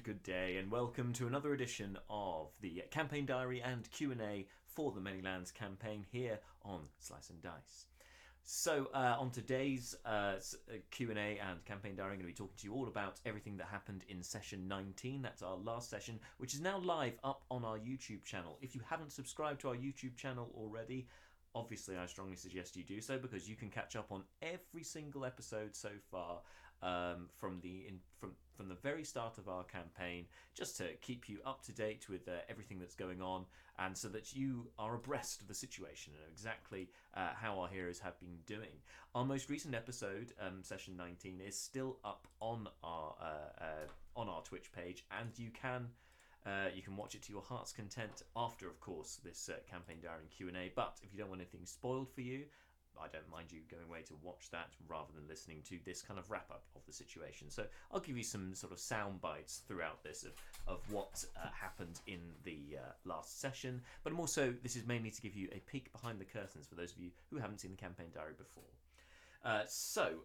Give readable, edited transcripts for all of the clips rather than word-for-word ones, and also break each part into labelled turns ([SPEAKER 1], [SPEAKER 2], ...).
[SPEAKER 1] good day, and welcome to another edition of the Campaign Diary and Q&A for the Many Lands campaign here on Slice and Dice. So on today's Q&A and Campaign Diary, I'm going to be talking to you all about everything that happened in session 19. That's our last session, which is now live up on our YouTube channel. If you haven't subscribed to our YouTube channel already, obviously I strongly suggest you do so, because you can catch up on every single episode so far from the very start of our campaign, just to keep you up to date with everything that's going on, and so that you are abreast of the situation and know exactly how our heroes have been doing. Our most recent episode, session 19, is still up on our Twitch page, and you can watch it to your heart's content after, of course, this campaign diary and Q&A. But if you don't want anything spoiled for you, I don't mind you going away to watch that rather than listening to this kind of wrap up of the situation. So I'll give you some sort of sound bites throughout this of what happened in the last session. But this is mainly to give you a peek behind the curtains for those of you who haven't seen the campaign diary before. So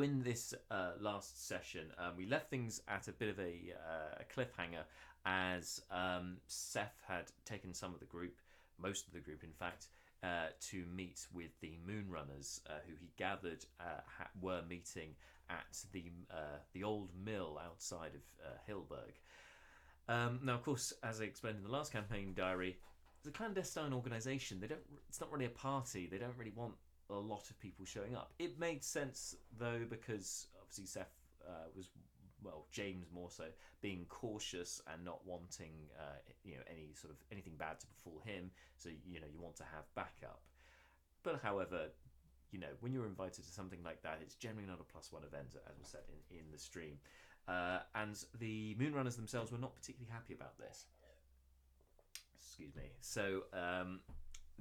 [SPEAKER 1] in this last session, we left things at a bit of a cliffhanger, as Seth had taken some of the group, most of the group in fact, to meet with the Moonrunners, who he gathered were meeting at the old mill outside of Hilberg. Now, of course, as I explained in the last campaign diary, it's a clandestine organisation. It's not really a party. They don't really want a lot of people showing up. It made sense though, because obviously Seth James more so, being cautious and not wanting anything bad to befall him. So you want to have backup. But however, when you're invited to something like that, it's generally not a +1 event, as was said in the stream. And the Moonrunners themselves were not particularly happy about this. Excuse me. So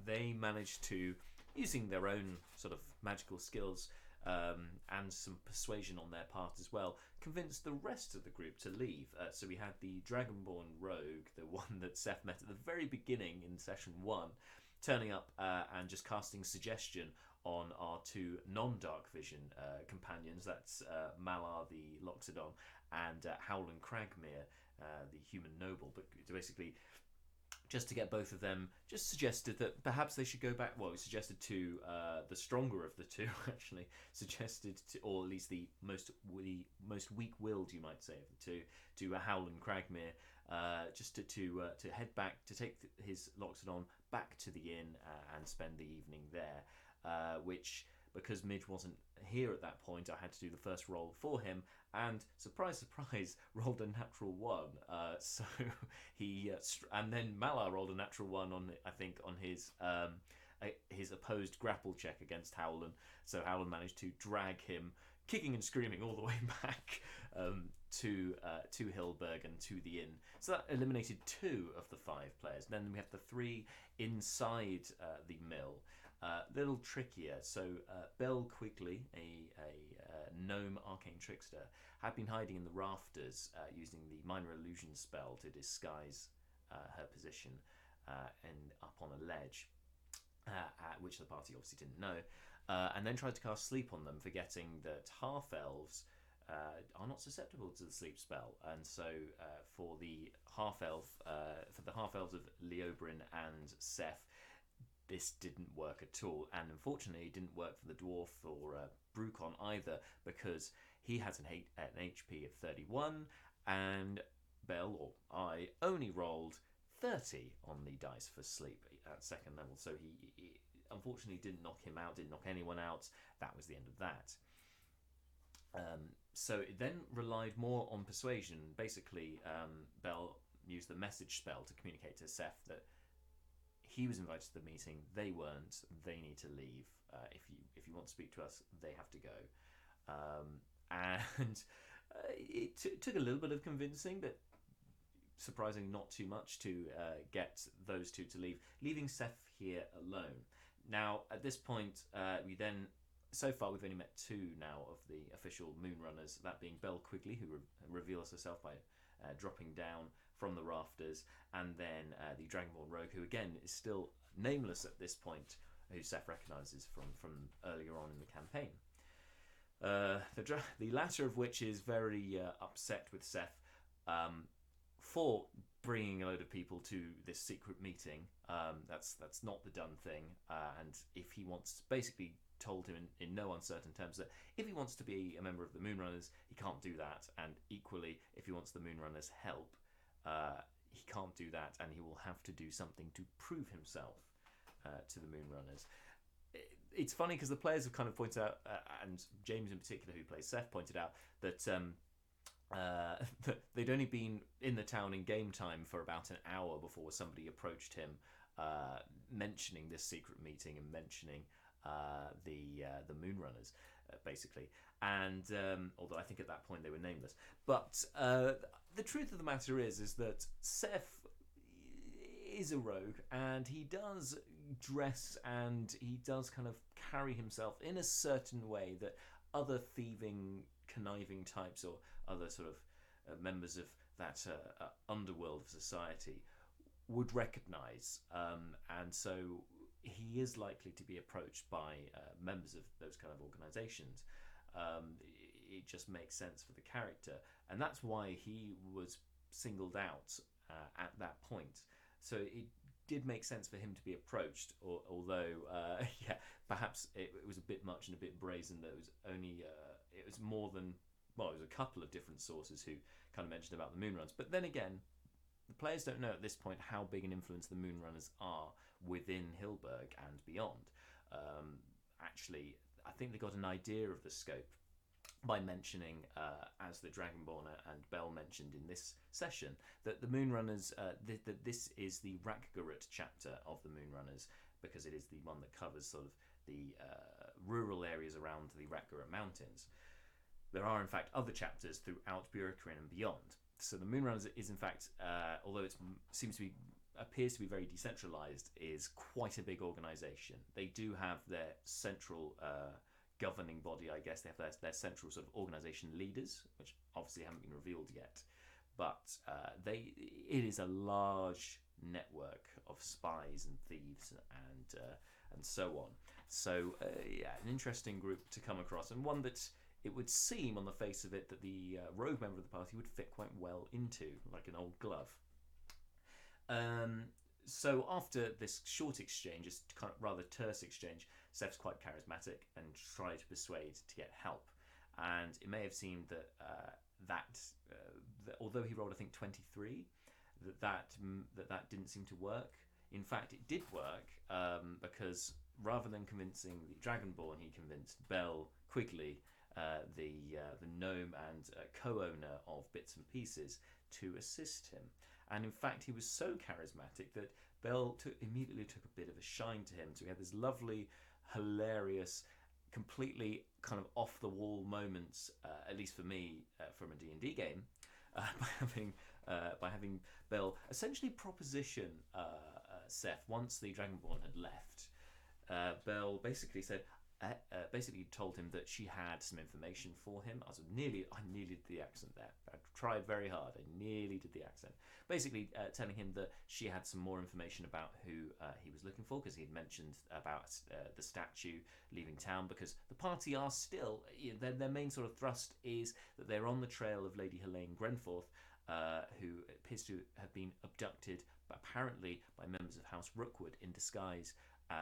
[SPEAKER 1] they managed to, using their own sort of magical skills and some persuasion on their part as well, convinced the rest of the group to leave. So we had the Dragonborn rogue, the one that Seth met at the very beginning in session 1, turning up and just casting suggestion on our two non-dark vision companions. That's Malar the Loxodon and Howland Cragmere, the human noble. But basically, just to get both of them, just suggested that perhaps they should go back. Well, he suggested to the stronger of the two, actually, suggested to, or at least the most weak-willed, you might say, of the two, to Howland Cragmere, just to head back, to take his Loxodon back to the inn and spend the evening there, which, because Midge wasn't here at that point, I had to do the first roll for him, and surprise, surprise, rolled a natural 1. So he and then Malar rolled a natural 1 on his opposed grapple check against Howland. So Howland managed to drag him, kicking and screaming, all the way back to Hilberg and to the inn. So that eliminated 2 of the 5 players. Then we have the 3 inside the mill. A little trickier. So Belle Quigley, a gnome arcane trickster, had been hiding in the rafters using the minor illusion spell to disguise her position and up on a ledge, which the party obviously didn't know, and then tried to cast sleep on them, forgetting that half-elves are not susceptible to the sleep spell. And so for the half-elves of Leobrin and Seth, this didn't work at all, and unfortunately it didn't work for the dwarf or Brucon either, because he has an HP of 31, and Belle, or I, only rolled 30 on the dice for sleep at 2nd level, so he unfortunately didn't knock him out, didn't knock anyone out. That was the end of that. So it then relied more on persuasion. Basically, Belle used the message spell to communicate to Seth that he was invited to the meeting, they weren't, they need to leave. If you want to speak to us, they have to go. And it took a little bit of convincing, but surprisingly not too much to get those 2 to leave, leaving Seth here alone. Now, at this point, so far we've only met 2 now of the official Moonrunners, that being Belle Quigley, who reveals herself by dropping down from the rafters, and then the Dragonborn rogue, who again is still nameless at this point, who Seth recognises from earlier on in the campaign. The latter of which is very upset with Seth for bringing a load of people to this secret meeting. That's not the done thing, and if he wants, basically told him in no uncertain terms that if he wants to be a member of the Moonrunners, he can't do that, and equally, if he wants the Moonrunners' help, he can't do that, and he will have to do something to prove himself to the Moonrunners. It's funny because the players have kind of pointed out, and James in particular, who plays Seth, pointed out that that they'd only been in the town in game time for about an hour before somebody approached him, mentioning this secret meeting and mentioning the Moonrunners, basically. And although I think at that point they were nameless, but the truth of the matter is that Seth is a rogue, and he does dress and he does kind of carry himself in a certain way that other thieving, conniving types or other sort of members of that underworld of society would recognise, and so he is likely to be approached by members of those kind of organisations. It just makes sense for the character, and that's why he was singled out at that point. So it did make sense for him to be approached, although yeah, perhaps it was a bit much and a bit brazen. That it was only it was more than, well, it was a couple of different sources who kind of mentioned about the Moonrunners. But then again, the players don't know at this point how big an influence the Moonrunners are within Hilberg and beyond. Actually, I think they got an idea of the scope by mentioning, as the Dragonborn and Bell mentioned in this session, that the Moonrunners, that this is the Rakgarat chapter of the Moonrunners, because it is the one that covers sort of the rural areas around the Rakgarat Mountains. There are, in fact, other chapters throughout Burekrin and beyond. So the Moonrunners is, in fact, although it appears to be very decentralized, is quite a big organisation. They do have their central governing body, I guess. They have their central sort of organisation leaders, which obviously haven't been revealed yet. But it is a large network of spies and thieves and so on. So yeah, an interesting group to come across, and one that it would seem on the face of it that the rogue member of the party would fit quite well into, like an old glove. So after this short exchange, this kind of rather terse exchange, Seth's quite charismatic and tried to persuade to get help. And it may have seemed that that although he rolled, I think, 23, that didn't seem to work. In fact, it did work, because rather than convincing the Dragonborn, he convinced Bell Quigley, the gnome and co-owner of Bits and Pieces, to assist him. And in fact, he was so charismatic that Bell immediately took a bit of a shine to him. So we had this lovely, hilarious, completely kind of off-the-wall moments, at least for me, from a D&D game, by having Bell essentially proposition Seth once the Dragonborn had left. Bell basically said, basically told him that she had some information for him. I nearly did the accent there. I tried very hard. I nearly did the accent. Basically telling him that she had some more information about who he was looking for, because he had mentioned about the statue leaving town, because the party are still, their main sort of thrust is that they're on the trail of Lady Helene Grenforth, who appears to have been abducted, apparently by members of House Rookwood in disguise,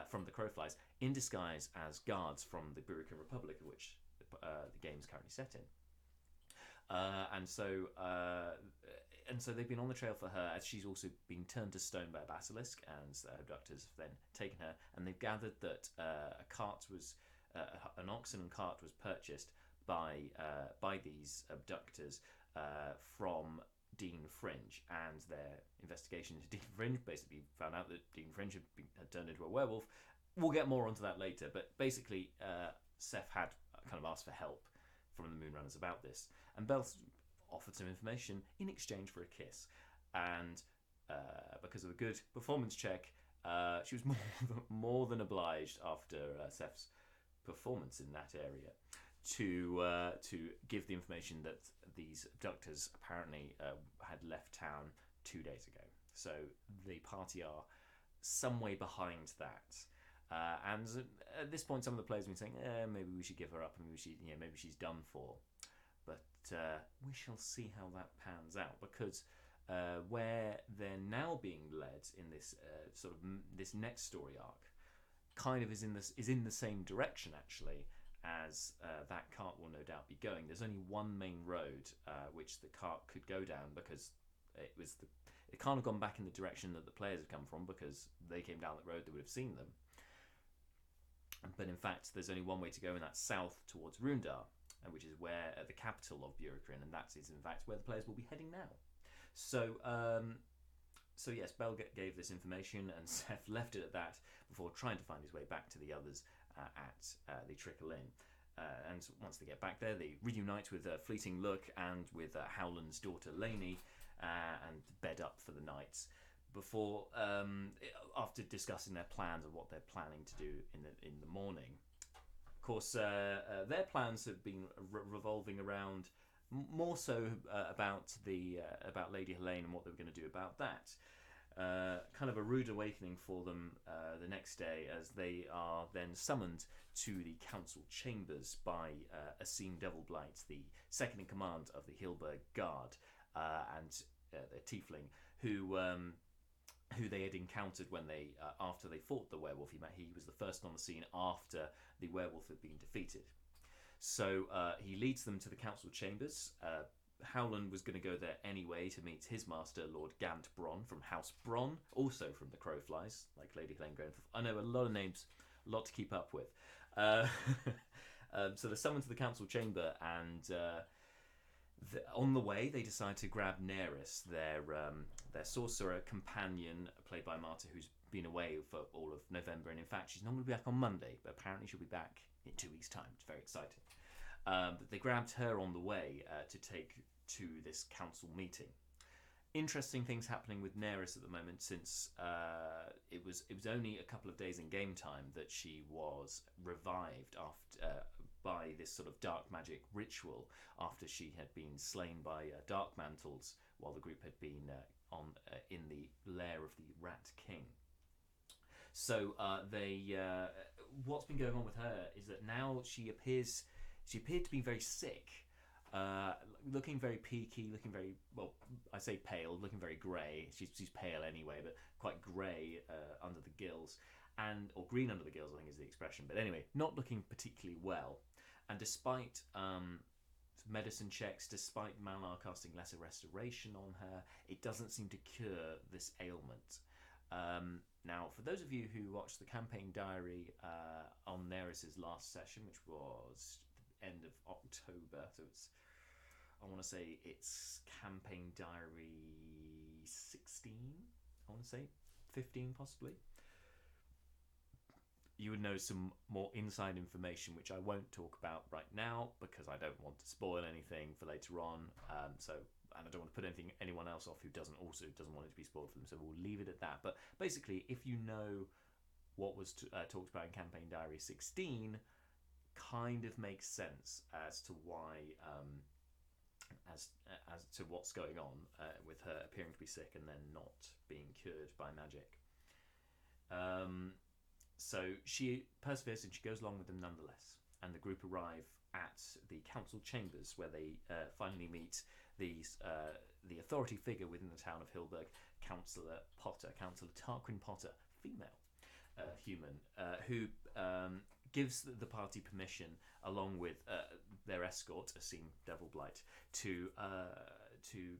[SPEAKER 1] from the Crowflies, in disguise as guards from the Burekrin Republic, of which the game is currently set in. And so they've been on the trail for her, as she's also been turned to stone by a basilisk, and the abductors have then taken her, and they've gathered that an oxen and cart was purchased by these abductors from Dean Fringe, and their investigation into Dean Fringe basically found out that Dean Fringe had turned into a werewolf. We'll get more onto that later, but basically Seth had kind of asked for help from the Moonrunners about this, and Bell offered some information in exchange for a kiss, and because of a good performance check, she was more than obliged after Seth's performance in that area to give the information that these abductors apparently had left town 2 days ago. So the party are some way behind that. And at this point, some of the players have been saying, maybe we should give her up, maybe maybe she's done for. But we shall see how that pans out, because where they're now being led in this this next story arc, kind of is in the same direction actually as that cart will no doubt be going. There's only one main road which the cart could go down, because it can't have gone back in the direction that the players had come from, because they came down that road, they would have seen them. But in fact, there's only one way to go, and that's south towards Rundar, which is where the capital of Burikrin, and that is in fact where the players will be heading now. So yes, Bell gave this information, and Seth left it at that before trying to find his way back to the others at the Trickle Inn. And once they get back there, they reunite with Fleeting Look and with Howland's daughter Lainey, and bed up for the night. Before, after discussing their plans and what they're planning to do in the morning. Of course, their plans have been revolving around more so about Lady Helene and what they were going to do about that. Kind of a rude awakening for them the next day, as they are then summoned to the council chambers by Asim Devilblight, the second in command of the Hilberg Guard, and the Tiefling, who they had encountered when they after they fought the werewolf. He was the first on the scene after the werewolf had been defeated. So he leads them to the council chambers. Howland was going to go there anyway to meet his master, Lord Gant Bronn from House Bronn, also from the Crowflies, like Lady Helene Grenfell. I know a lot of names, a lot to keep up with. So they're summoned to the council chamber, and on the way they decide to grab Nerys, their sorcerer companion, played by Marta, who's been away for all of November, and in fact she's not going to be back on Monday, but apparently she'll be back in 2 weeks' time. It's very exciting. But they grabbed her on the way to take to this council meeting. Interesting things happening with Nerys at the moment, since it was only a couple of days in game time that she was revived after by this sort of dark magic ritual, after she had been slain by dark mantles while the group had been in the lair of the Rat King. So what's been going on with her is that now she appeared to be very sick, looking very peaky, looking very, well, I say pale, looking very grey. She's pale anyway, but quite grey under the gills, or green under the gills, I think is the expression. But anyway, not looking particularly well. And despite medicine checks, despite Malar casting Lesser Restoration on her, it doesn't seem to cure this ailment. Now, for those of you who watched the campaign diary on Nerys' last session, which was the end of October, so I want to say it's campaign diary 16, I want to say 15 possibly. You would know some more inside information, which I won't talk about right now because I don't want to spoil anything for later on. And I don't want to put anyone else off who doesn't want it to be spoiled for them. So we'll leave it at that. But basically, if you know what was talked about in Campaign Diary 16, kind of makes sense as to why, as to what's going on with her appearing to be sick and then not being cured by magic. So she perseveres and she goes along with them nonetheless. And the group arrive at the council chambers, where they finally meet the authority figure within the town of Hilberg, Councillor Tarquin Potter, female human, who gives the party permission, along with their escort, Asim Devilblight, to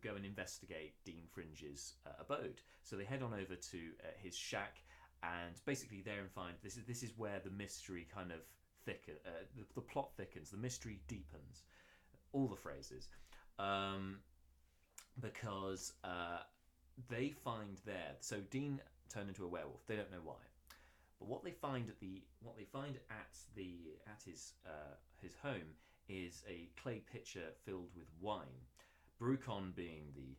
[SPEAKER 1] go and investigate Dean Fringe's abode. So they head on over to his shack. And basically, there and find this is where the mystery kind of the plot thickens, the mystery deepens, all the phrases, because they find there. So Dean turned into a werewolf. They don't know why, but what they find at his home is a clay pitcher filled with wine. Brucon being the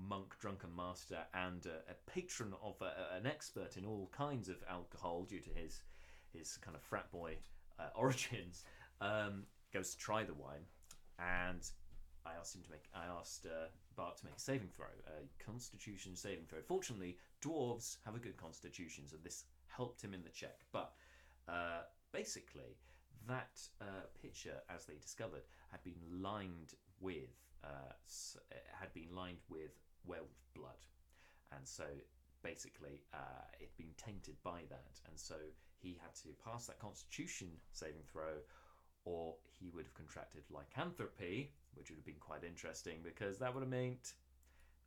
[SPEAKER 1] monk drunken master and a patron of an expert in all kinds of alcohol due to his kind of frat boy origins, goes to try the wine, and I asked Bart to make a saving throw, a Constitution saving throw. Fortunately, dwarves have a good constitution, so this helped him in the check. But basically, that pitcher, as they discovered, had been lined with werewolf blood, and so basically it'd been tainted by that, and so he had to pass that Constitution saving throw, or he would have contracted lycanthropy, which would have been quite interesting because that would have meant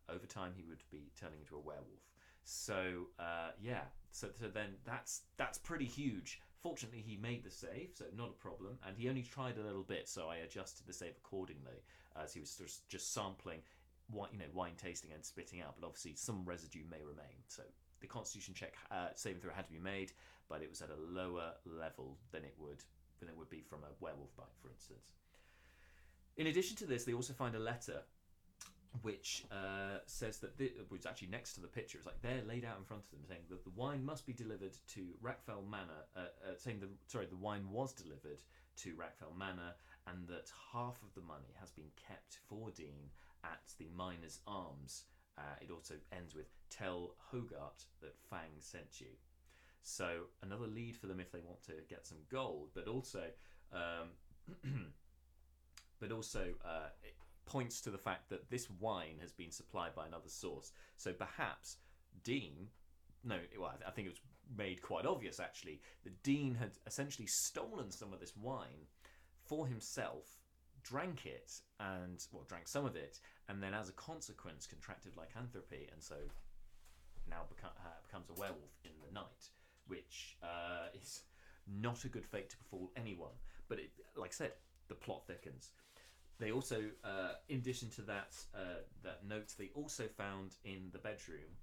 [SPEAKER 1] over time he would be turning into a werewolf. So so then that's pretty huge. Fortunately, he made the save, so not a problem, and he only tried a little bit, so I adjusted the save accordingly, as he was just sampling wine tasting and spitting out, but obviously some residue may remain. So the Constitution check saving throw had to be made, but it was at a lower level than it would be from a werewolf bite, for instance. In addition to this, they also find a letter which says that was actually next to the picture. It's like they're laid out in front of them, saying that the wine must be delivered to Rackfell Manor. The wine was delivered to Rackfell Manor, and that half of the money has been kept for Dean at the Miner's Arms. It also ends with "Tell Hogarth that Fang sent you." So another lead for them if they want to get some gold, but also it points to the fact that this wine has been supplied by another source. So perhaps Dean, I think it was made quite obvious actually, that Dean had essentially stolen some of this wine for himself, drank some of it, and then as a consequence contracted lycanthropy, and so now becomes a werewolf in the night, which is not a good fate to befall anyone. But like I said, the plot thickens. They also, in addition to that note, they also found in the bedroom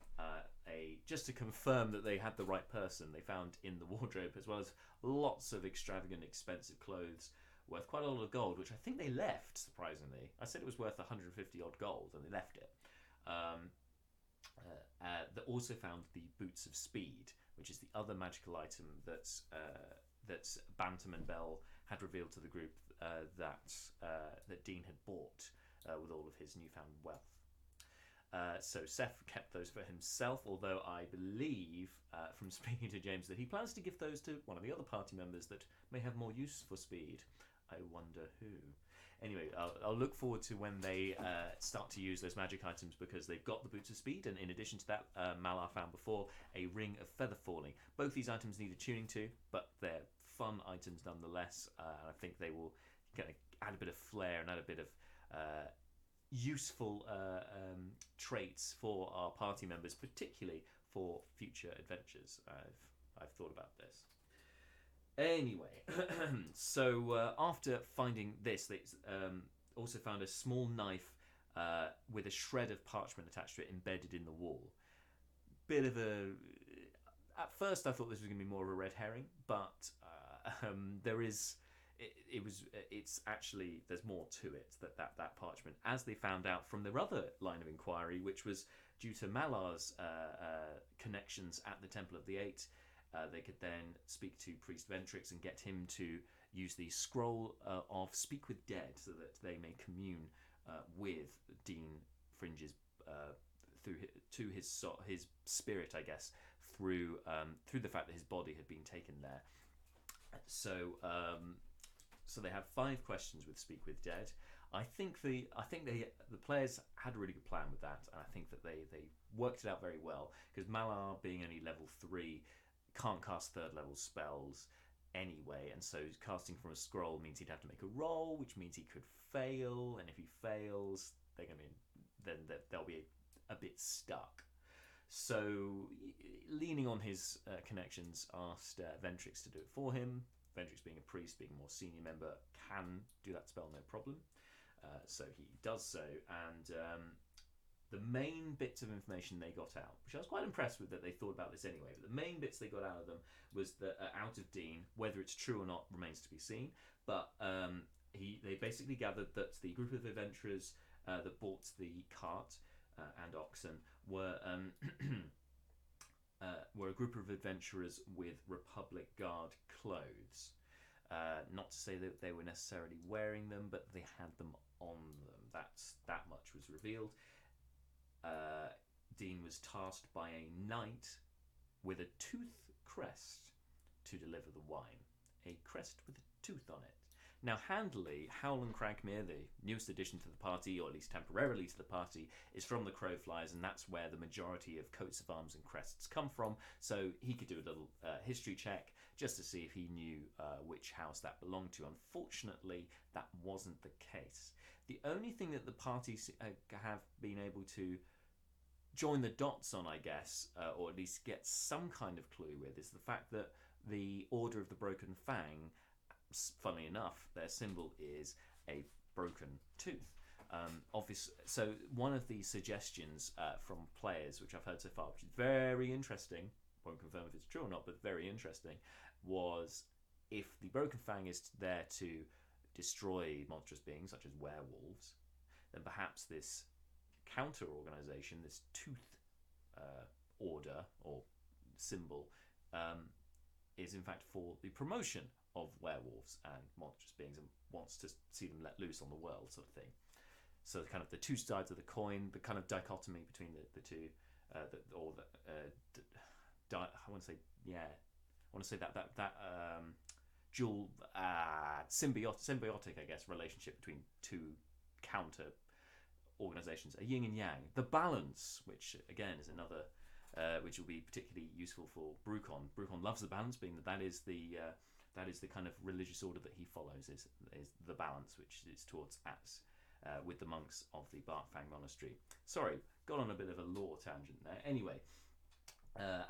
[SPEAKER 1] just to confirm that they had the right person. They found in the wardrobe, as well as lots of extravagant, expensive clothes worth quite a lot of gold, which I think they left. Surprisingly, I said it was worth 150 odd gold, and they left it. They also found the boots of speed, which is the other magical item that Bantam and Bell had revealed to the group that Dean had bought with all of his newfound wealth. So Seth kept those for himself, although I believe from speaking to James that he plans to give those to one of the other party members that may have more use for speed. I wonder who. Anyway, I'll look forward to when they start to use those magic items, because they've got the boots of speed, and in addition to that, Malar found before a ring of feather falling. Both these items need a tuning to, but they're fun items nonetheless. I think they will kind of add a bit of flair and add a bit of useful traits for our party members, particularly for future adventures. I've thought about this. Anyway, so after finding this, they also found a small knife with a shred of parchment attached to it embedded in the wall. Bit of a... At first I thought this was going to be more of a red herring, but it's actually, there's more to it, that parchment, as they found out from their other line of inquiry, which was due to Malar's connections at the Temple of the Eight. They could then speak to Priest Ventrix and get him to use the scroll of Speak with Dead, so that they may commune with Dean Fringe's to his spirit, I guess, through the fact that his body had been taken there. So they have 5 questions with Speak with Dead. I think the players had a really good plan with that, and I think that they worked it out very well, because Malar, being only level 3, can't cast 3rd level spells anyway, and so casting from a scroll means he'd have to make a roll, which means he could fail, and if he fails, they'll be a bit stuck. So, leaning on his connections, asked Ventrix to do it for him. Ventrix, being a priest, being a more senior member, can do that spell no problem. So he does so, and the main bits of information they got out, which I was quite impressed with that they thought about this anyway, but the main bits they got out of them was that out of Dean, whether it's true or not remains to be seen, but they basically gathered that the group of adventurers that bought the cart and oxen were a group of adventurers with Republic Guard clothes. Not to say that they were necessarily wearing them, but they had them on them. That much was revealed. Dean was tasked by a knight with a tooth crest to deliver the wine. A crest with a tooth on it. Now, handily, Howland Cragmere, the newest addition to the party, or at least temporarily to the party, is from the Crowflies, and that's where the majority of coats of arms and crests come from. So he could do a little history check just to see if he knew which house that belonged to. Unfortunately, that wasn't the case. The only thing that the parties have been able to join the dots on, I guess, or at least get some kind of clue with, is the fact that the Order of the Broken Fang, funnily enough, their symbol is a broken tooth. So one of the suggestions from players, which I've heard so far, which is very interesting, won't confirm if it's true or not, but very interesting, was if the Broken Fang is there to destroy monstrous beings such as werewolves, then perhaps this counter organization, this tooth order or symbol, is in fact for the promotion of werewolves and monstrous beings, and wants to see them let loose on the world, sort of thing. So kind of the two sides of the coin, the kind of dichotomy between the two, I want to say that dual symbiotic, I guess, relationship between two counter organizations, a yin and yang. The balance, which again is another, which will be particularly useful for Brucon. Brucon loves the balance, being that is the kind of religious order that he follows, is the balance, which is towards Ats, with the monks of the Barkfang Monastery. Sorry, got on a bit of a lore tangent there. Anyway,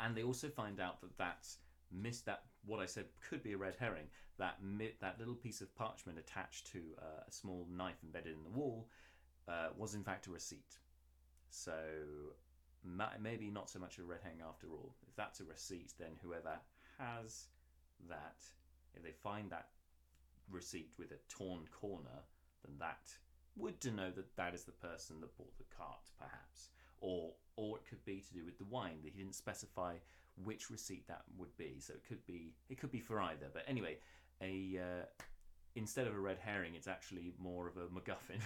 [SPEAKER 1] and they also find out that what I said could be a red herring, that little piece of parchment attached to a small knife embedded in the wall was in fact a receipt. So maybe not so much a red herring after all. If that's a receipt, then whoever has that, if they find that receipt with a torn corner, then that would denote that is the person that bought the cart, perhaps. Or it could be to do with the wine. He didn't specify which receipt that would be, so it could be for either. But anyway, instead of a red herring, it's actually more of a MacGuffin.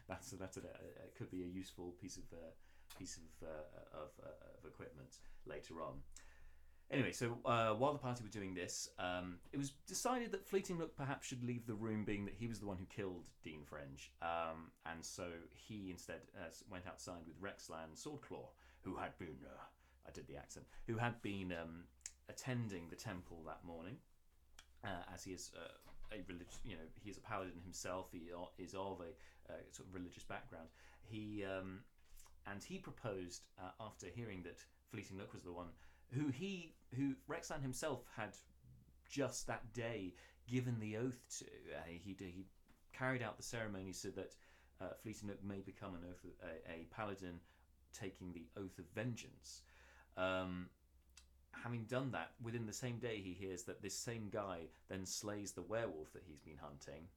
[SPEAKER 1] It could be a useful piece of equipment later on. Anyway, so while the party were doing this, it was decided that Fleeting Look perhaps should leave the room, being that he was the one who killed Dean Fringe, and so he instead went outside with Rexland Swordclaw, who had been, I did the accent, who had been attending the temple that morning, as he is a religious, he is a paladin himself. He is of a sort of religious background. He proposed, after hearing that Fleeting Look was the one who Rexland himself had just that day given the oath to. He carried out the ceremony so that Fleeting Look may become a paladin, taking the oath of vengeance. Having done that, within the same day he hears that this same guy then slays the werewolf that he's been hunting.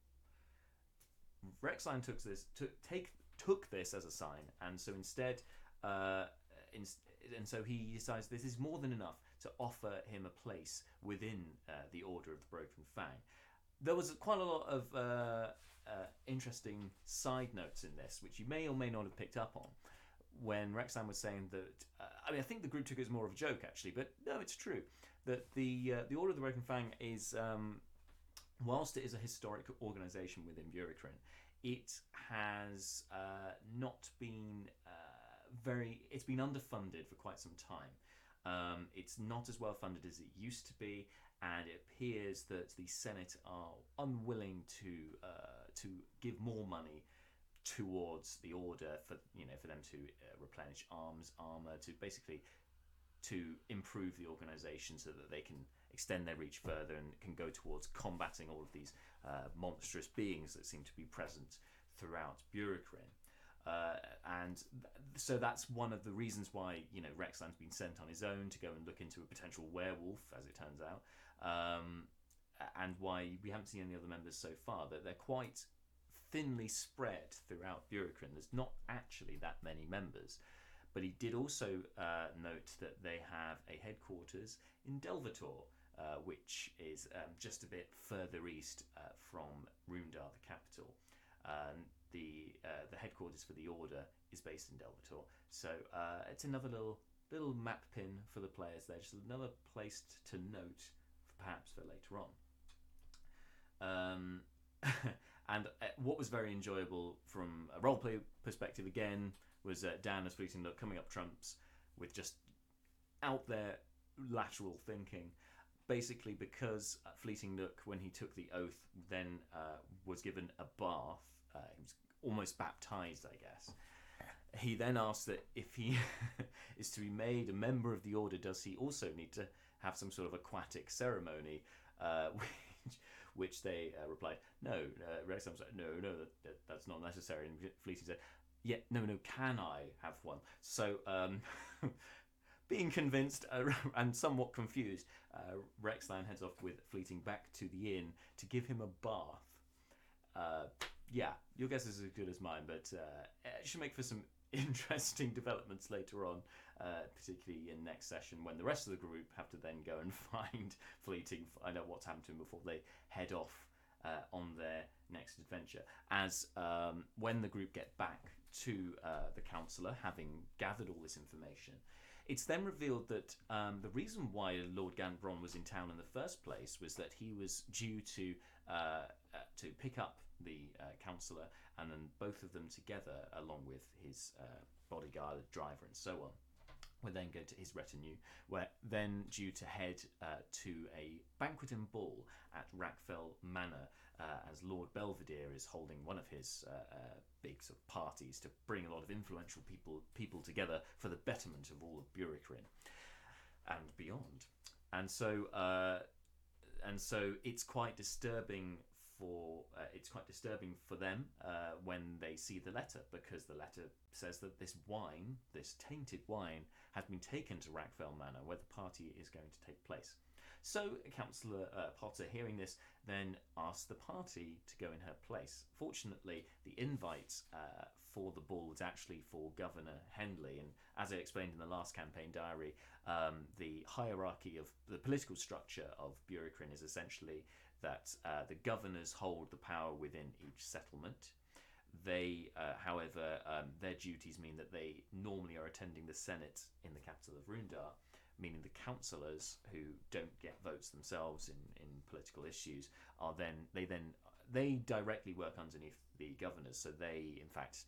[SPEAKER 1] Rexline took this as a sign, and so instead, and so he decides this is more than enough to offer him a place within the Order of the Broken Fang. There was quite a lot of interesting side notes in this, which you may or may not have picked up on, when Rexland was saying that, I think the group took it as more of a joke actually, but no, it's true, that the Order of the Broken Fang is, whilst it is a historic organisation within Burekrin, it has not been it's been underfunded for quite some time. It's not as well funded as it used to be, and it appears that the Senate are unwilling to give more money towards the order for them to replenish armor, to basically to improve the organization so that they can extend their reach further and can go towards combating all of these monstrous beings that seem to be present throughout Burekrin. So that's one of the reasons why Rexland's been sent on his own to go and look into a potential werewolf, as it turns out, and why we haven't seen any other members so far. That they're quite thinly spread throughout Burekrin. There's not actually that many members, but he did also note that they have a headquarters in Delvator, which is just a bit further east from Roomdar, the capital. the headquarters for the Order is based in Delvator. So it's another little map pin for the players there, just another place to note, perhaps for later on. And what was very enjoyable from a roleplay perspective again was Dan as Fleeting Look coming up trumps with just out there lateral thinking. Basically, because Fleeting Nook, when he took the oath, then was given a bath. He was almost baptized, I guess. He then asked that if he is to be made a member of the Order, does he also need to have some sort of aquatic ceremony? Which they replied, no. Rex was like, no, that's not necessary. And Fleeting said, yeah, no, can I have one? So, being convinced and somewhat confused, Rexland heads off with Fleeting back to the inn to give him a bath. Yeah, your guess is as good as mine, but it should make for some interesting developments later on, particularly in next session when the rest of the group have to then go and find Fleeting, find out what's happened to him before they head off on their next adventure. As when the group get back to the councillor, having gathered all this information, it's then revealed that the reason why Lord Gantbron was in town in the first place was that he was due to pick up the councillor, and then both of them together, along with his bodyguard, driver, and so on, would then go to his retinue, where then due to head to a banquet and ball at Rackfell Manor, as Lord Belvedere is holding one of his big sort of parties to bring a lot of influential people together for the betterment of all of Burikrin and beyond. And so it's quite disturbing for them when they see the letter, because the letter says that this tainted wine, has been taken to Rackfell Manor, where the party is going to take place. So Councillor Potter, hearing this, then asks the party to go in her place. Fortunately, the invite for the ball was actually for Governor Henley, and as I explained in the last campaign diary, the hierarchy of the political structure of Burikrin is essentially that the governors hold the power within each settlement. They, however, their duties mean that they normally are attending the Senate in the capital of Rundar, meaning the councillors who don't get votes themselves in political issues they directly work underneath the governors. So they, in fact,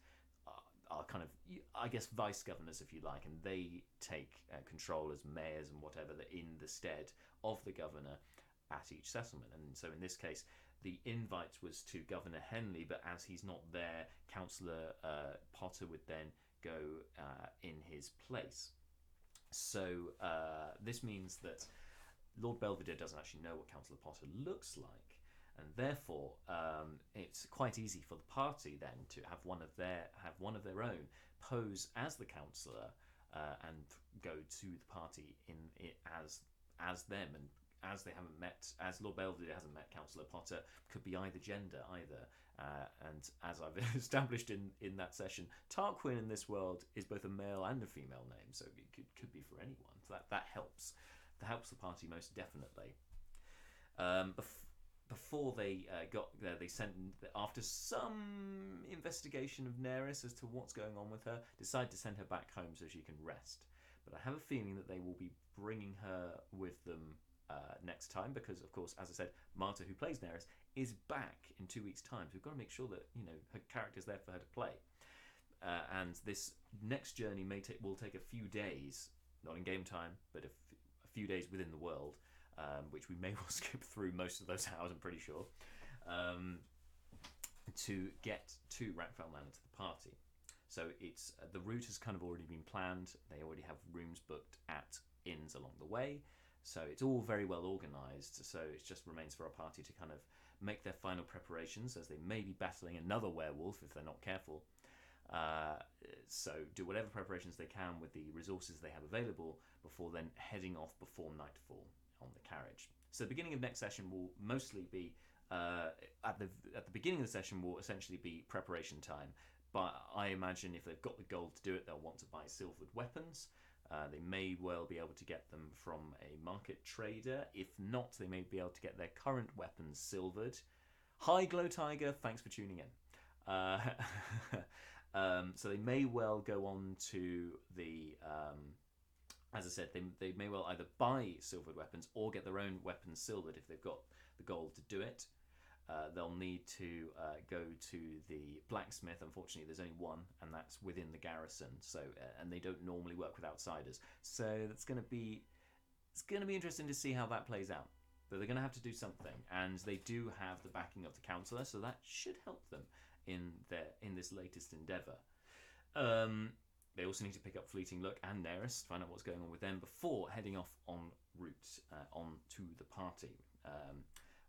[SPEAKER 1] are kind of, I guess, vice governors, if you like, and they take control as mayors and whatever in the stead of the governor at each settlement. And so in this case, the invite was to Governor Henley, but as he's not there, Councillor Potter would then go in his place. So this means that Lord Belvedere doesn't actually know what Councillor Potter looks like, and therefore it's quite easy for the party then to have one of their own pose as the councillor and go to the party as them. And as they haven't met, as Lord Belvedere hasn't met Councillor Potter, could be either gender either. And as I've established in that session, Tarquin in this world is both a male and a female name, so it could be for anyone. So that helps. That helps the party most definitely. Before they got there, they sent, after some investigation of Neris as to what's going on with her, decide to send her back home so she can rest. But I have a feeling that they will be bringing her with them next time, because, of course, as I said, Marta, who plays Neris, is back in 2 weeks' time. So we've got to make sure that her character's there for her to play. And this next journey will take a few days, not in game time, but a few days within the world, which we may well skip through most of those hours, I'm pretty sure, to get to Rackfell Manor, to the party. So it's the route has kind of already been planned. They already have rooms booked at inns along the way. So it's all very well organised. So it just remains for our party to kind of make their final preparations, as they may be battling another werewolf if they're not careful. So do whatever preparations they can with the resources they have available before then heading off before nightfall on the carriage. So the beginning of next session will mostly be at the beginning of the session will essentially be preparation time. But I imagine if they've got the gold to do it, they'll want to buy silvered weapons. They may well be able to get them from a market trader. If not, they may be able to get their current weapons silvered. Hi, Glow Tiger. Thanks for tuning in. Uh, so they may well go on to the as I said, they may well either buy silvered weapons or get their own weapons silvered if they've got the gold to do it. They'll need to go to the blacksmith. Unfortunately, there's only one, and that's within the garrison. So, and they don't normally work with outsiders. So it's going to be interesting to see how that plays out. But they're going to have to do something, and they do have the backing of the councillor, so that should help them in this latest endeavour. They also need to pick up Fleeting Look and Neris, find out what's going on with them before heading off en route on to the party.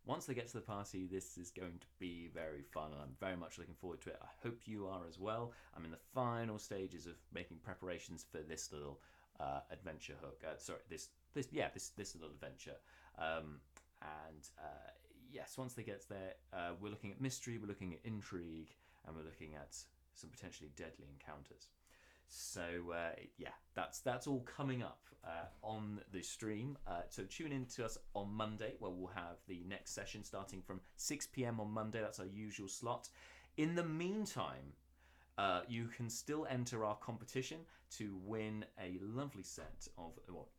[SPEAKER 1] Once they get to the party, this is going to be very fun, and I'm very much looking forward to it. I hope you are as well. I'm in the final stages of making preparations for this little adventure hook. This little adventure. Yes, once they get there, we're looking at mystery, we're looking at intrigue, and we're looking at some potentially deadly encounters. So that's all coming up on the stream. So tune in to us on Monday, where we'll have the next session starting from 6 p.m. on Monday. That's our usual slot. In the meantime, you can still enter our competition to win a lovely set of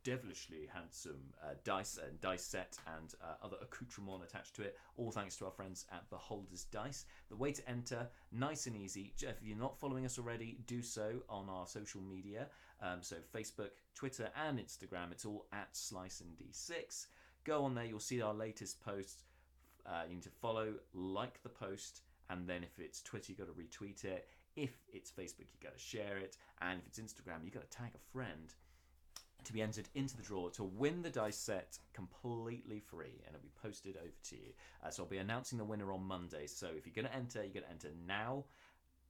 [SPEAKER 1] devilishly handsome dice set and other accoutrements attached to it, all thanks to our friends at Beholder's Dice. The way to enter, nice and easy. If you're not following us already, do so on our social media. So Facebook, Twitter and Instagram, it's all at slice&d6. Go on there, you'll see our latest posts. You need to follow, like the post, and then if it's Twitter, you've got to retweet it. If it's Facebook, you got to share it, and if it's Instagram, you got to tag a friend to be entered into the draw to win the dice set completely free, and it'll be posted over to you. So I'll be announcing the winner on Monday. So if you're going to enter, you're going to enter now,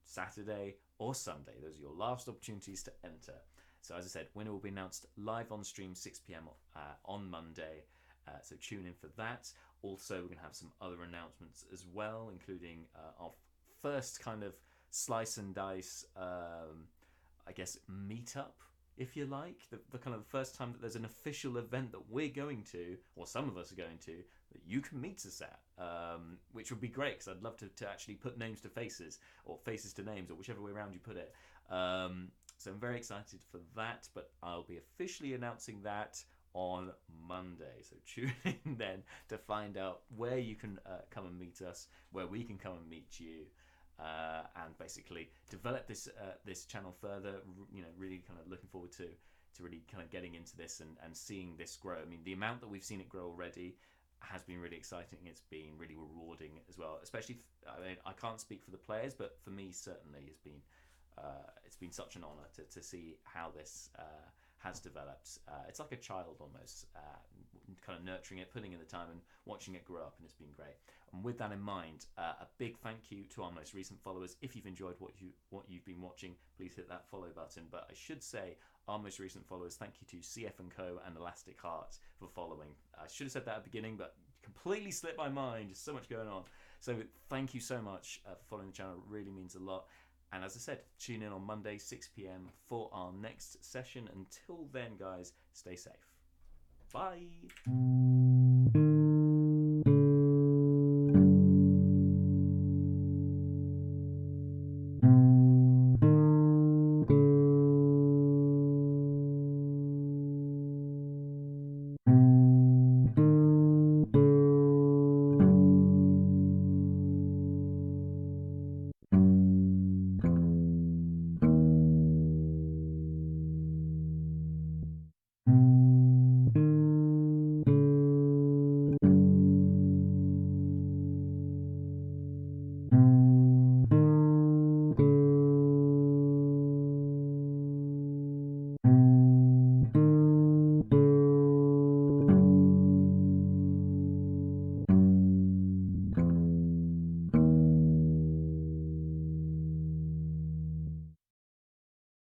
[SPEAKER 1] Saturday, or Sunday. Those are your last opportunities to enter. So as I said, winner will be announced live on stream 6 p.m. On Monday. So tune in for that. Also, we're going to have some other announcements as well, including our first kind of slice and dice, I guess, meetup, if you like. The kind of the first time that there's an official event that we're going to, or some of us are going to, that you can meet us at, which would be great, because I'd love to actually put names to faces, or faces to names, or whichever way around you put it. So I'm very excited for that, but I'll be officially announcing that on Monday. So tune in then to find out where you can come and meet us, where we can come and meet you. And basically develop this channel further. Really kind of looking forward to really kind of getting into this and seeing this grow. I mean, the amount that we've seen it grow already has been really exciting. It's been really rewarding as well. Especially, I can't speak for the players, but for me certainly it's been such an honour to see how this has developed. It's like a child almost, kind of nurturing it, putting in the time and watching it grow up, and it's been great. And with that in mind, a big thank you to our most recent followers. If you've enjoyed what you've been watching, please hit that follow button. But I should say, our most recent followers, thank you to CF & Co and Elastic Heart for following. I should have said that at the beginning, but completely slipped my mind. There's so much going on. So thank you so much for following the channel. It really means a lot. And as I said, tune in on Monday, 6 p.m. for our next session. Until then, guys, stay safe. Bye.